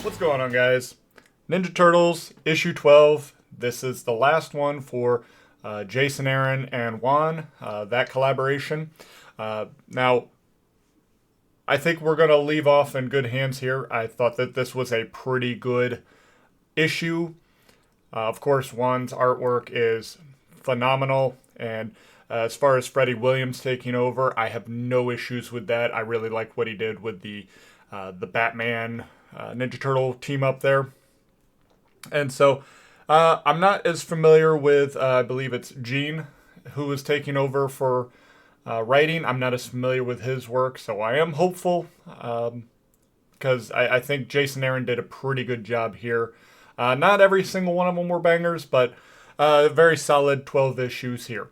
What's going on, guys? Ninja Turtles issue 12. This is the last one for Jason Aaron and Juan, that collaboration. Now, I think we're going to leave off in good hands here. I thought that this was a pretty good issue. Of course, Juan's artwork is phenomenal, and as far as Freddie Williams taking over, I have no issues with that. I really like what he did with the Batman Ninja Turtle team up there. And so I'm not as familiar with, I believe it's Gene, who is taking over for writing. I'm not as familiar with his work, so I am hopeful because I think Jason Aaron did a pretty good job here. Not every single one of them were bangers, but very solid 12 issues here.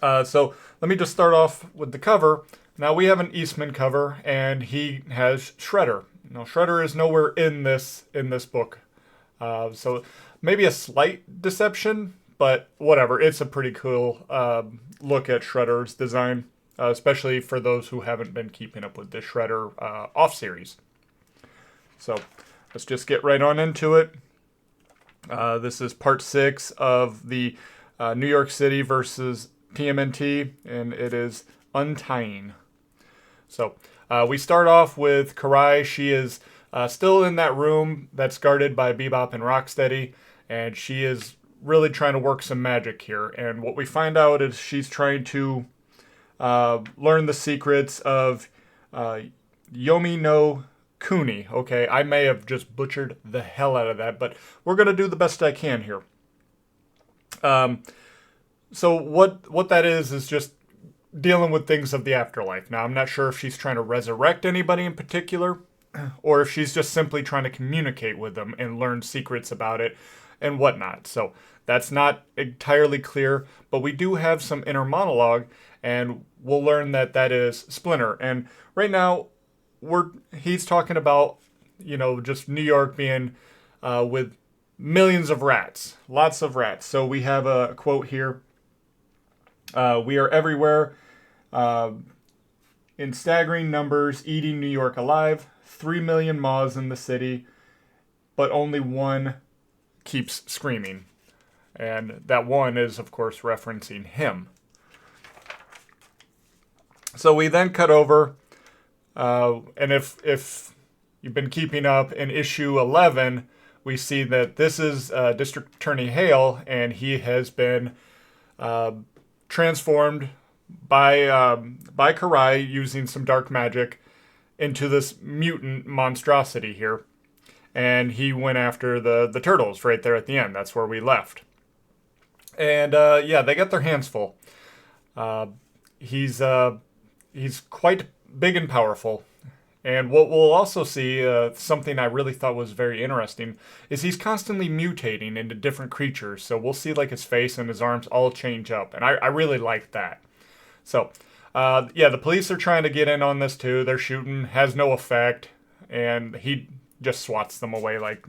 So let me just start off with the cover. Now we have an Eastman cover, and he has Shredder. Now Shredder is nowhere in this book, so maybe a slight deception, but whatever. It's a pretty cool look at Shredder's design, especially for those who haven't been keeping up with the Shredder off series. So let's just get right on into it. This is part 6 of the New York City versus TMNT, and it is Untying. So we start off with Karai. She is still in that room that's guarded by Bebop and Rocksteady, and she is really trying to work some magic here. And what we find out is she's trying to learn the secrets of Yomi no Kuni. Okay, I may have just butchered the hell out of that, but we're going to do the best I can here. So what that is just dealing with things of the afterlife. Now, I'm not sure if she's trying to resurrect anybody in particular, or if she's just simply trying to communicate with them and learn secrets about it and whatnot. So that's not entirely clear, but we do have some inner monologue, and we'll learn that that is Splinter. And right now, he's talking about, just New York being with millions of rats, lots of rats. So we have a quote here. We are everywhere, in staggering numbers, eating New York alive. 3 million maws in the city, but only one keeps screaming. And that one is, of course, referencing him. So we then cut over, and if you've been keeping up, in issue 11, we see that this is District Attorney Hale, and he has been transformed by Karai using some dark magic into this mutant monstrosity here. And he went after the turtles right there at the end. That's where we left. And they got their hands full. He's quite big and powerful. And what we'll also see, something I really thought was very interesting, is he's constantly mutating into different creatures. So we'll see like his face and his arms all change up. And I really like that. So, the police are trying to get in on this too. They're shooting, has no effect. And he just swats them away like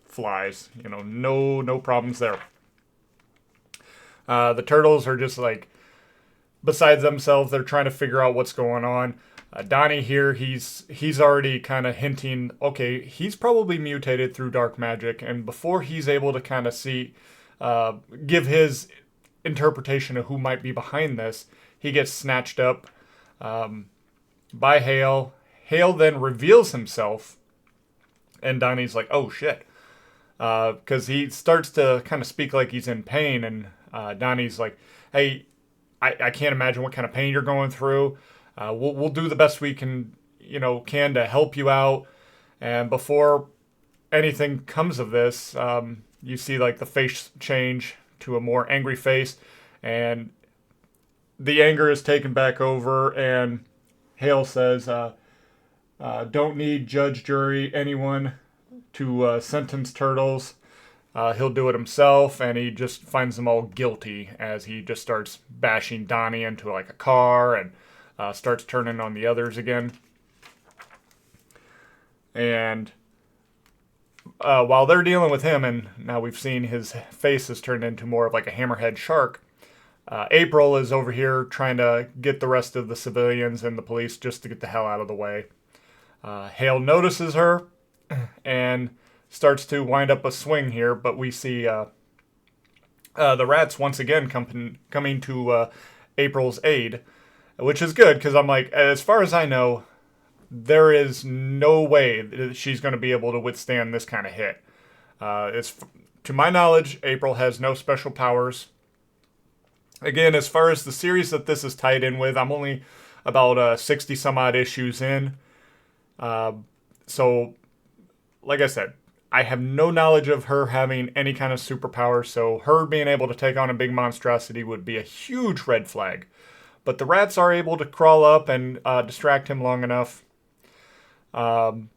flies. No problems there. The turtles are just like beside themselves. They're trying to figure out what's going on. Donnie here, he's already kind of hinting, okay, he's probably mutated through dark magic, and before he's able to kind of give his interpretation of who might be behind this, he gets snatched up by Hale. Hale then reveals himself, and Donnie's like, oh shit, because he starts to kind of speak like he's in pain, and Donnie's like, hey, I can't imagine what kind of pain you're going through. We'll do the best we can to help you out. And before anything comes of this, you see like the face change to a more angry face, and the anger is taken back over. And Hale says, "Don't need judge, jury, anyone to sentence turtles. He'll do it himself." And he just finds them all guilty as he just starts bashing Donnie into like a car and starts turning on the others again. And while they're dealing with him, and now we've seen his face has turned into more of like a hammerhead shark, April is over here trying to get the rest of the civilians and the police just to get the hell out of the way. Hale notices her and starts to wind up a swing here, but we see the rats once again coming to April's aid, which is good because I'm like, as far as I know, there is no way that she's going to be able to withstand this kind of hit. It's to my knowledge, April has no special powers. Again, as far as the series that this is tied in with, I'm only about 60 some odd issues in. So, like I said, I have no knowledge of her having any kind of superpower, so her being able to take on a big monstrosity would be a huge red flag. But the rats are able to crawl up and distract him long enough. And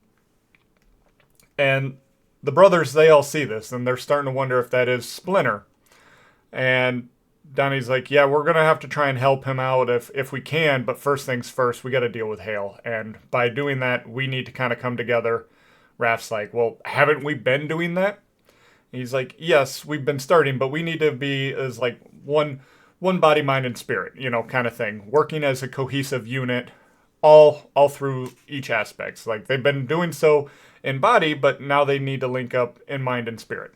the brothers, they all see this, and they're starting to wonder if that is Splinter. And Donnie's like, yeah, we're going to have to try and help him out if we can, but first things first, we got to deal with Hale. And by doing that, we need to kind of come together. Raph's like, well, haven't we been doing that? He's like, yes, we've been starting, but we need to be as like one body, mind, and spirit, kind of thing. Working as a cohesive unit all through each aspect. Like they've been doing so in body, but now they need to link up in mind and spirit.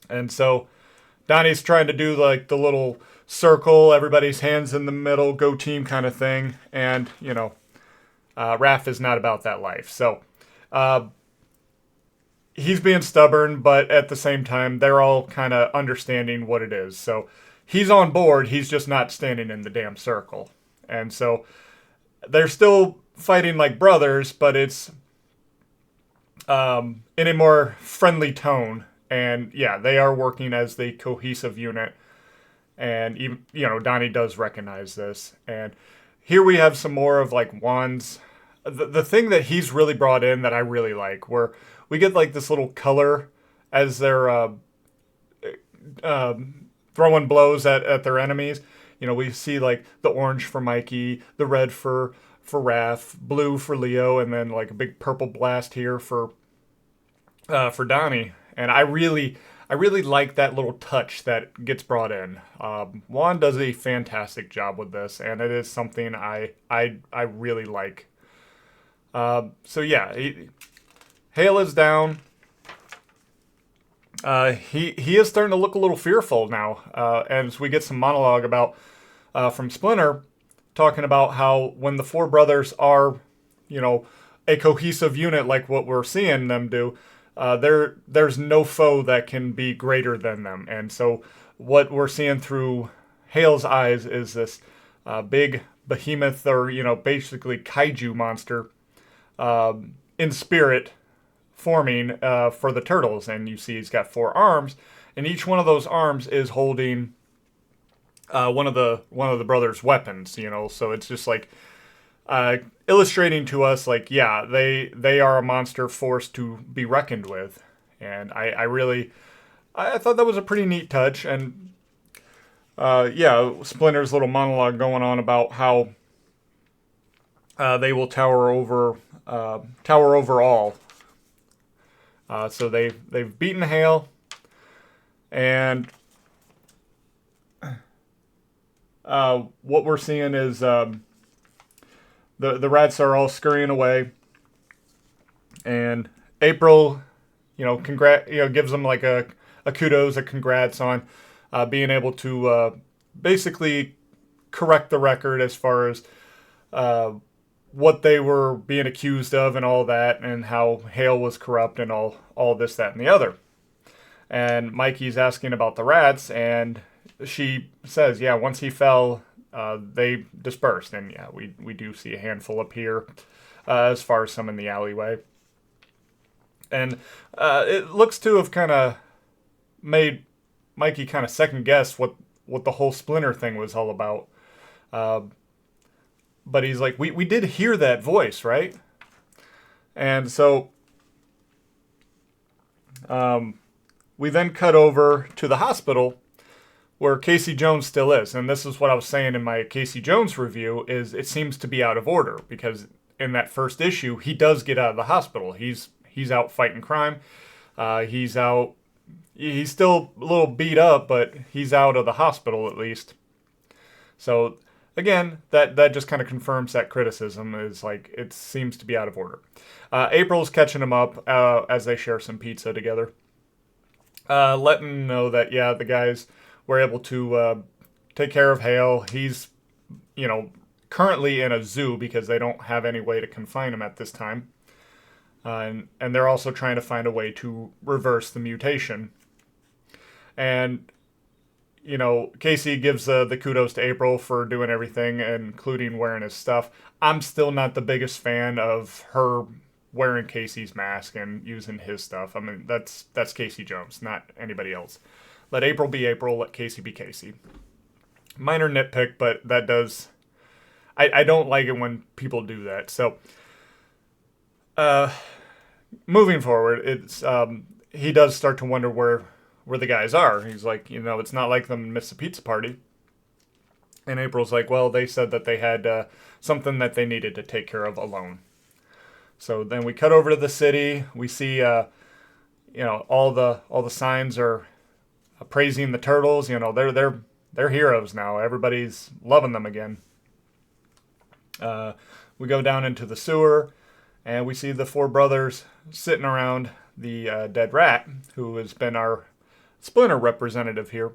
And so Donnie's trying to do like the little circle, everybody's hands in the middle, go team kind of thing. And, Raph is not about that life. So he's being stubborn, but at the same time, they're all kind of understanding what it is. So he's on board. He's just not standing in the damn circle. And so they're still fighting like brothers, but it's in a more friendly tone. And yeah, they are working as the cohesive unit. And even, Donnie does recognize this. And here we have some more of like Juan's. The thing that he's really brought in that I really like, where we get like this little color as they're throwing blows at their enemies. We see like the orange for Mikey, the red for Raph, blue for Leo, and then like a big purple blast here for Donnie. And I really like that little touch that gets brought in. Juan does a fantastic job with this, and it is something I really like. So yeah, Hale is down. He is starting to look a little fearful now, as we get some monologue about from Splinter, talking about how when the four brothers are, a cohesive unit like what we're seeing them do, there's no foe that can be greater than them. And so what we're seeing through Hale's eyes is this big behemoth, or basically kaiju monster in spirit forming for the turtles. And you see he's got 4 arms, and each one of those arms is holding one of the brothers' weapons. So it's just like illustrating to us, like, yeah, they are a monster force to be reckoned with. And I thought that was a pretty neat touch. And yeah, Splinter's little monologue going on about how they will tower over all. So they've beaten Hale, and what we're seeing is the rats are all scurrying away, and April, gives them like a kudos, a congrats on being able to basically correct the record as far as what they were being accused of and all that, and how Hale was corrupt and all this, that, and the other. And Mikey's asking about the rats, and she says, yeah, once he fell, they dispersed. And yeah, we do see a handful appear as far as some in the alleyway. And it looks to have kind of made Mikey kind of second guess what the whole Splinter thing was all about. But he's like, we did hear that voice, right? And so we then cut over to the hospital where Casey Jones still is. And this is what I was saying in my Casey Jones review, is it seems to be out of order, because in that first issue, he does get out of the hospital. He's out fighting crime. He's still a little beat up, but he's out of the hospital at least. So again, that just kind of confirms that criticism is like it seems to be out of order. April's catching him up as they share some pizza together, letting him know that yeah, the guys were able to take care of Hale. He's you know currently in a zoo because they don't have any way to confine him at this time, and they're also trying to find a way to reverse the mutation. And Casey gives the kudos to April for doing everything, including wearing his stuff. I'm still not the biggest fan of her wearing Casey's mask and using his stuff. I mean, that's Casey Jones, not anybody else. Let April be April. Let Casey be Casey. Minor nitpick, but that does. I don't like it when people do that. So, moving forward, it's he does start to wonder where the guys are. He's like, it's not like them miss a pizza party. And April's like, well, they said that they had something that they needed to take care of alone. So then we cut over to the city. We see, all the signs are praising the turtles. They're heroes now. Everybody's loving them again. We go down into the sewer, and we see the four brothers sitting around the dead rat, who has been our Splinter representative here,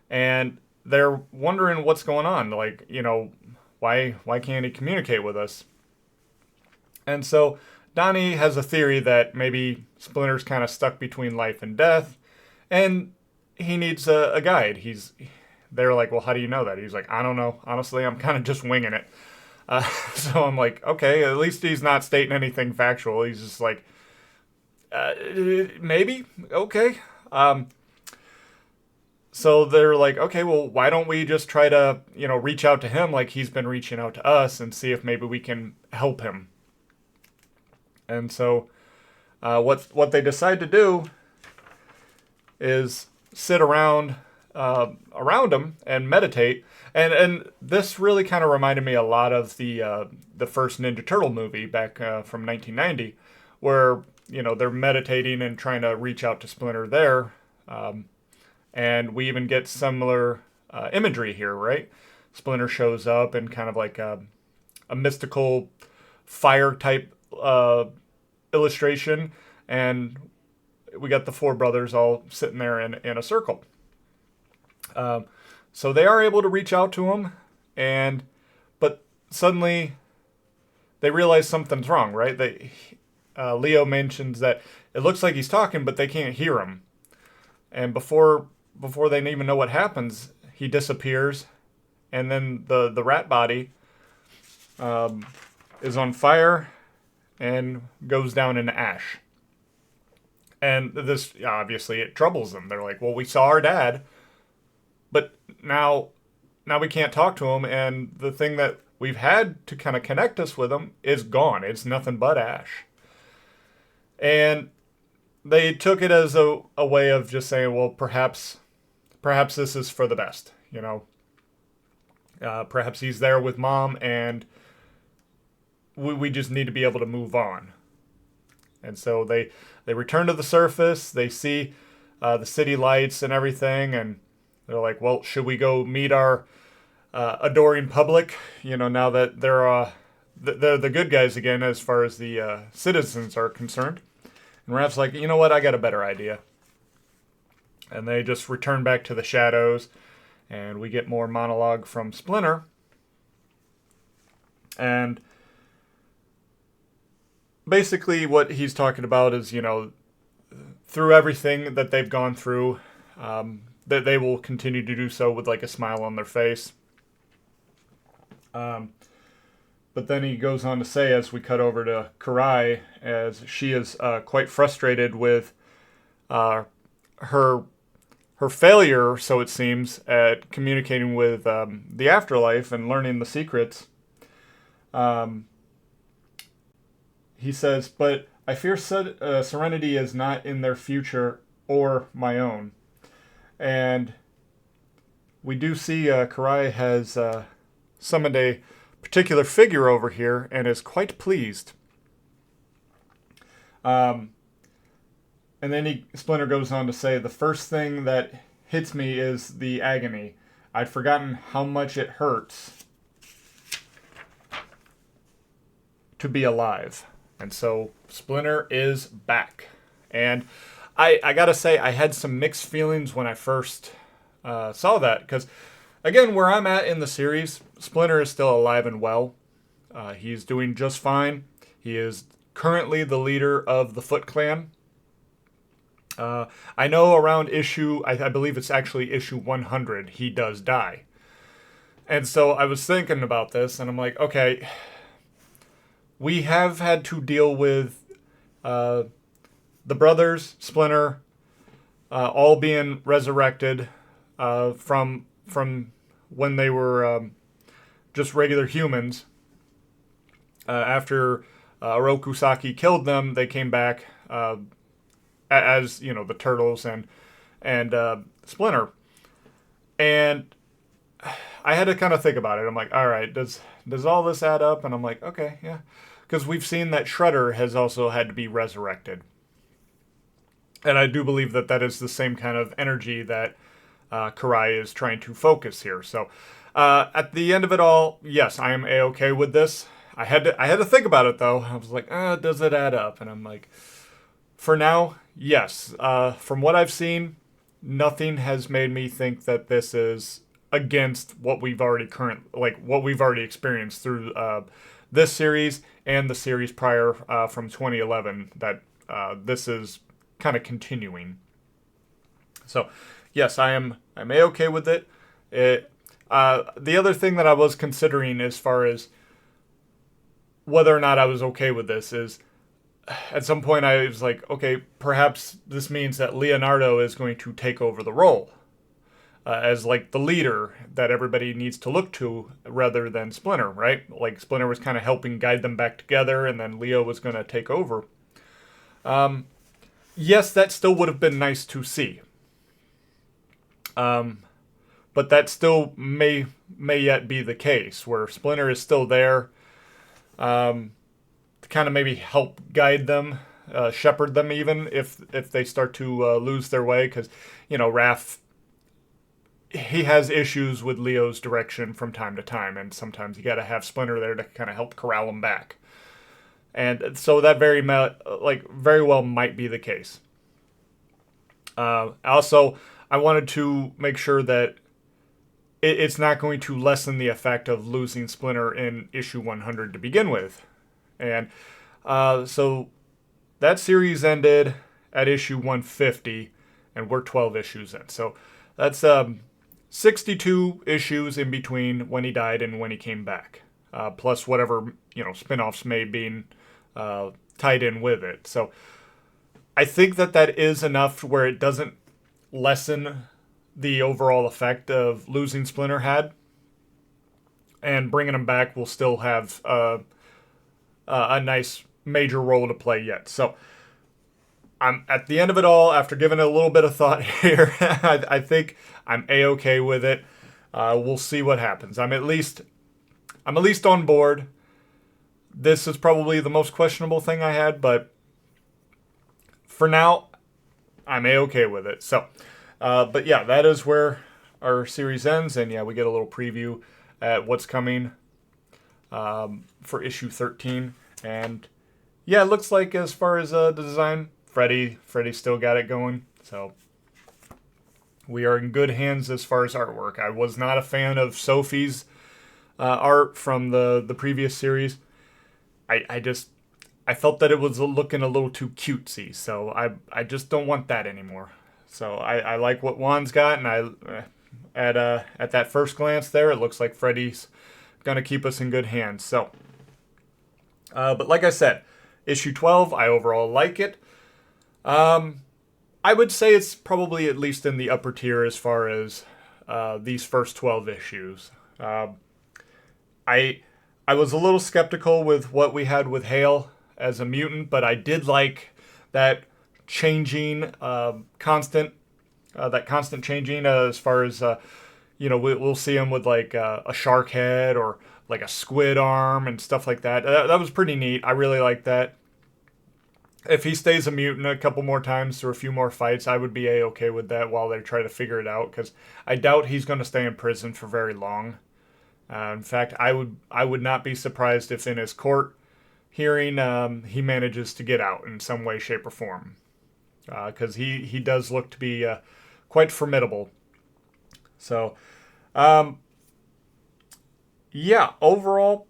and they're wondering what's going on. Like, why can't he communicate with us? And so Donnie has a theory that maybe Splinter's kind of stuck between life and death, and he needs a guide. They're like, well, how do you know that? He's like, I don't know. Honestly, I'm kind of just winging it. So I'm like, okay, at least he's not stating anything factual. He's just like, maybe, okay. So they're like, okay, well, why don't we just try to, reach out to him like he's been reaching out to us and see if maybe we can help him. And so what they decide to do is sit around him and meditate. And this really kind of reminded me a lot of the first Ninja Turtle movie back from 1990, where they're meditating and trying to reach out to Splinter there. And we even get similar imagery here, right? Splinter shows up in kind of like a mystical fire type illustration, and we got the four brothers all sitting there in a circle. So they are able to reach out to him, but suddenly they realize something's wrong, right? Leo mentions that it looks like he's talking, but they can't hear him. And before they even know what happens, he disappears, and then the rat body is on fire and goes down into ash. And this, obviously, it troubles them. They're like, well, we saw our dad, but now we can't talk to him, and the thing that we've had to kind of connect us with him is gone. It's nothing but ash. And they took it as a way of just saying, well, perhaps this is for the best, perhaps he's there with Mom, and we just need to be able to move on. And so they return to the surface. They see the city lights and everything, and they're like, well, should we go meet our adoring public? Now that they're the good guys again as far as the citizens are concerned. And Raph's like, you know what? I got a better idea. And they just return back to the shadows, and we get more monologue from Splinter. And basically what he's talking about is, through everything that they've gone through, that they will continue to do so with like a smile on their face. But then he goes on to say, as we cut over to Karai, as she is quite frustrated with her failure, so it seems, at communicating with the afterlife and learning the secrets. He says, but I fear serenity is not in their future or my own. And we do see Karai has summoned a particular figure over here and is quite pleased. And then Splinter goes on to say, the first thing that hits me is the agony. I'd forgotten how much it hurts to be alive. And so Splinter is back. And I gotta say, I had some mixed feelings when I first saw that. Because, again, where I'm at in the series, Splinter is still alive and well. He's doing just fine. He is currently the leader of the Foot Clan. I know around I believe it's actually issue 100, he does die. And so I was thinking about this, and I'm like, okay, we have had to deal with the brothers, Splinter, all being resurrected from when they were just regular humans. After Orokusaki killed them, they came back as the turtles and Splinter. And I had to kind of think about it. I'm like, all right, does all this add up? And I'm like, okay, yeah, because we've seen that Shredder has also had to be resurrected, and I do believe that is the same kind of energy that Karai is trying to focus here. So at the end of it all, yes, I am a-okay with this. I had to think about it though. I was like, does it add up? And I'm like, for now, yes. From what I've seen, nothing has made me think that this is against what we've already experienced through this series and the series prior from 2011. That this is kind of continuing. So, yes, I'm a-okay with it. The other thing that I was considering as far as whether or not I was okay with this is, at some point I was like, okay, perhaps this means that Leonardo is going to take over the role as like the leader that everybody needs to look to rather than Splinter, right? Like Splinter was kind of helping guide them back together, and then Leo was going to take over. Yes, that still would have been nice to see. But that still may yet be the case, where Splinter is still there to kind of maybe help guide them, shepherd them even if they start to lose their way, because Raph, he has issues with Leo's direction from time to time, and sometimes you got to have Splinter there to kind of help corral him back. And so that very well might be the case. Also, I wanted to make sure that it's not going to lessen the effect of losing Splinter in issue 100 to begin with. And so that series ended at issue 150, and we're 12 issues in. So that's 62 issues in between when he died and when he came back, plus whatever spin-offs may be tied in with it. So I think that is enough where it doesn't lessen the overall effect of losing Splinter had, and bringing him back will still have a nice major role to play yet. So I'm at the end of it all, after giving it a little bit of thought here, I think I'm a-okay with it. We'll see what happens. I'm at least on board. This is probably the most questionable thing I had, but for now, I'm a-okay with it. So, but yeah, that is where our series ends, and yeah, we get a little preview at what's coming for issue 13, and yeah, it looks like as far as the design, Freddy still got it going, so we are in good hands as far as artwork. I was not a fan of Sophie's art from the previous series. I felt that it was looking a little too cutesy, so I just don't want that anymore. So I like what Juan's got, and at that first glance there, it looks like Freddy's gonna keep us in good hands. So, but like I said, issue 12, I overall like it. I would say it's probably at least in the upper tier as far as these first 12 issues. I was a little skeptical with what we had with Hale as a mutant, but I did like that changing, constant changing as far as, we'll see him with like a shark head or like a squid arm and stuff like that. That was pretty neat. I really like that. If he stays a mutant a couple more times through a few more fights, I would be a-okay with that while they try to figure it out, because I doubt he's going to stay in prison for very long. In fact, I would not be surprised if in his court hearing he manages to get out in some way, shape, or form, because he does look to be quite formidable. So, um, yeah, overall,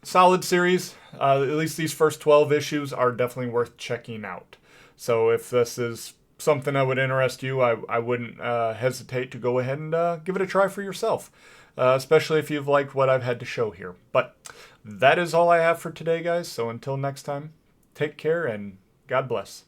solid series. At least these first 12 issues are definitely worth checking out. So if this is something that would interest you, I wouldn't hesitate to go ahead and give it a try for yourself, especially if you've liked what I've had to show here. But that is all I have for today, guys. So until next time, take care and God bless.